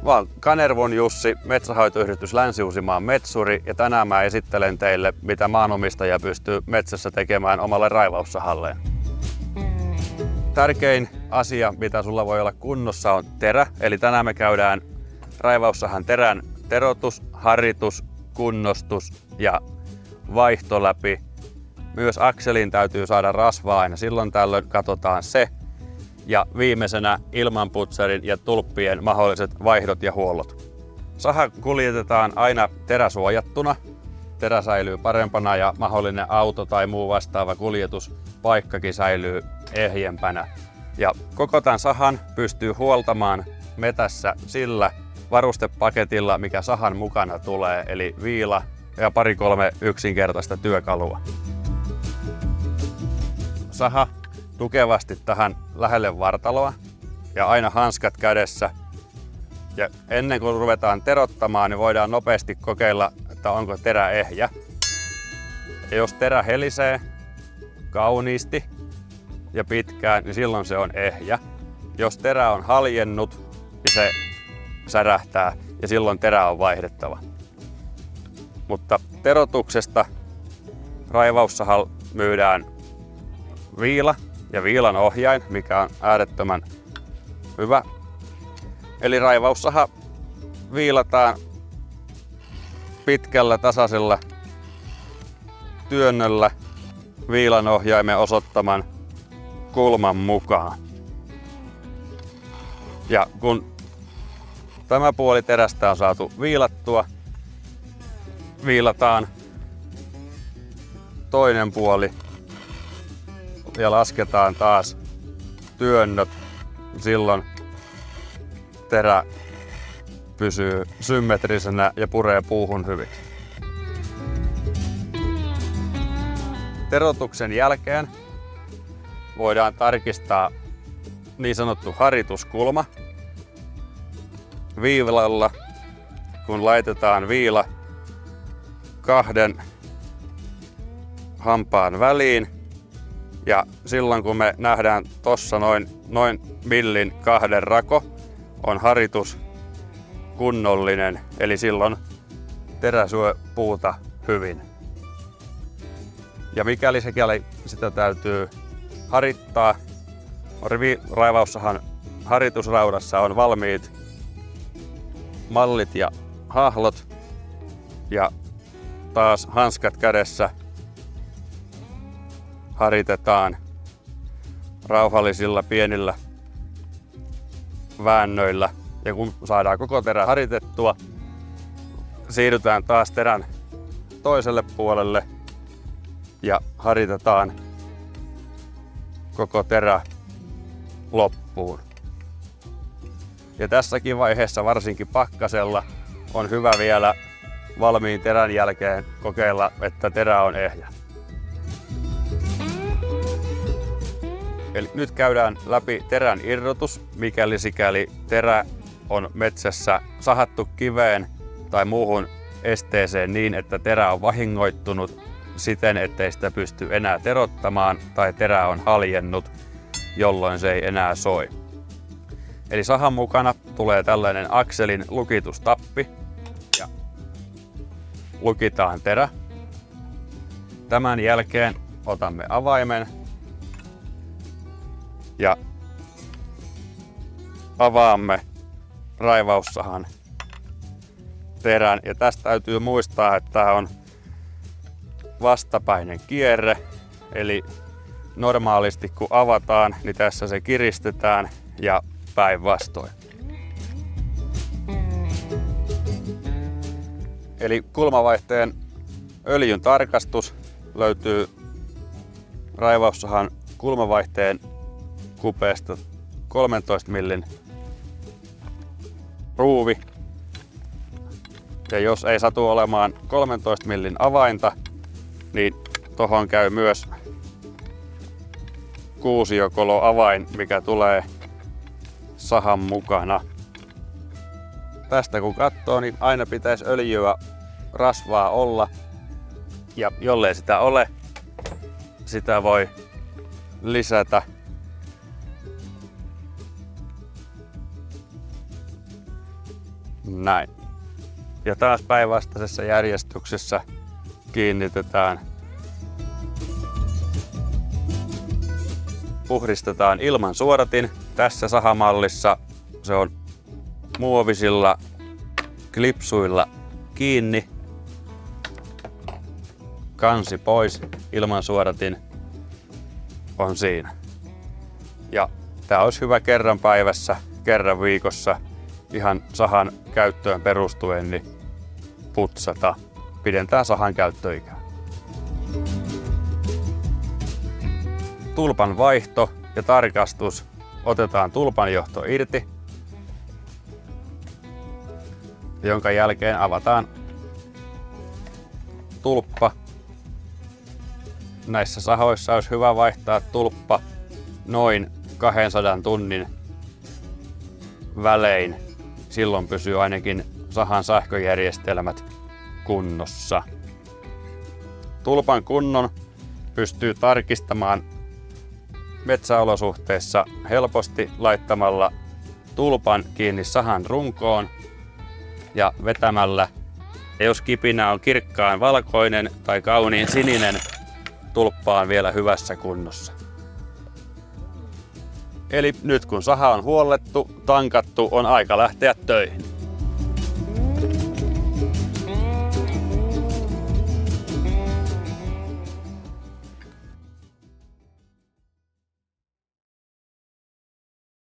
Mä oon Kanervun Jussi, Metsänhoitoyhdistys Länsi-Uusimaan metsuri, ja tänään mä esittelen teille, mitä maanomistaja pystyy metsässä tekemään omalle raivaussahalleen. Tärkein asia, mitä sulla voi olla kunnossa, on terä. Eli tänään me käydään raivaussahan terän terotus, haritus, kunnostus ja vaihto läpi. Myös akselin täytyy saada rasvaa aina silloin tällöin, katsotaan se. Ja viimeisenä ilmanputsarin ja tulppien mahdolliset vaihdot ja huollot. Saha kuljetetaan aina teräsuojattuna. Terä säilyy parempana ja mahdollinen auto tai muu vastaava kuljetuspaikkakin säilyy ehjempänä. Ja koko tämän sahan pystyy huoltamaan metässä sillä varustepaketilla, mikä sahan mukana tulee, eli viila ja 2-3 yksinkertaista työkalua. Saha tukevasti tähän lähelle vartaloa ja aina hanskat kädessä. Ja ennen kuin ruvetaan terottamaan, niin voidaan nopeasti kokeilla, että onko terä ehjä. Ja jos terä helisee kauniisti ja pitkään, niin silloin se on ehjä. Jos terä on haljennut, niin se särähtää ja silloin terä on vaihdettava. Mutta terotuksesta raivaussahalla myydään viila ja viilan ohjain, mikä on äärettömän hyvä. Eli raivaussaha viilataan pitkällä tasaisella työnnöllä viilan ohjaimen osoittaman kulman mukaan. Ja kun tämä puoli terästä on saatu viilattua, viilataan toinen puoli ja lasketaan taas työnnöt. Silloin terä pysyy symmetrisenä ja puree puuhun hyvin. Terotuksen jälkeen voidaan tarkistaa niin sanottu harituskulma. Viilalla, kun laitetaan viila 2 hampaan väliin, ja silloin kun me nähdään tossa noin millin 2 rako, on haritus kunnollinen, eli silloin terä syö puuta hyvin. Ja mikäli sitä täytyy harittaa, raivaussahan haritusraudassa on valmiit mallit ja hahlot ja taas hanskat kädessä haritetaan rauhallisilla pienillä väännöillä. Ja kun saadaan koko terä haritettua, siirrytään taas terän toiselle puolelle ja haritetaan koko terä loppuun. Ja tässäkin vaiheessa, varsinkin pakkasella, on hyvä vielä valmiin terän jälkeen kokeilla, että terä on ehjä. Eli nyt käydään läpi terän irrotus, mikäli sikäli terä on metsässä sahattu kiveen tai muuhun esteeseen niin, että terä on vahingoittunut siten, ettei sitä pysty enää terottamaan, tai terä on haljennut, jolloin se ei enää soi. Eli sahan mukana tulee tällainen akselin lukitustappi ja lukitaan terä. Tämän jälkeen otamme avaimen ja avaamme raivaussahan terän. Ja tästä täytyy muistaa, että tämä on vastapäinen kierre, eli normaalisti kun avataan, niin tässä se kiristetään ja päinvastoin. Eli kulmavaihteen öljyn tarkastus löytyy raivaussahan kulmavaihteen kupeesta 13 millin ruuvi. Ja jos ei satu olemaan 13 millin avainta, niin tohon käy myös kuusiokolo-avain, mikä tulee sahan mukana. Tästä kun katsoo, niin aina pitäisi öljyä, rasvaa olla. Ja jollei sitä ole, sitä voi lisätä. Näin. Ja taas päinvastaisessa järjestyksessä kiinnitetään. Puhdistetaan ilman suodatin. Tässä sahamallissa se on muovisilla klipsuilla kiinni. Kansi pois, ilman suodatin on siinä. Ja tää olisi hyvä kerran päivässä, kerran viikossa ihan sahan käyttöön perustuen niin putsata. Pidentää sahan käyttöikää. Tulpan vaihto ja tarkastus. Otetaan tulpanjohto irti, jonka jälkeen avataan tulppa. Näissä sahoissa olisi hyvä vaihtaa tulppa noin 200 tunnin välein. Silloin pysyy ainakin sahan sähköjärjestelmät kunnossa. Tulpan kunnon pystyy tarkistamaan metsäolosuhteissa helposti laittamalla tulpan kiinni sahan runkoon ja vetämällä. Ja jos kipinä on kirkkaan valkoinen tai kauniin sininen, tulppa on vielä hyvässä kunnossa. Eli nyt kun saha on huollettu, tankattu, on aika lähteä töihin.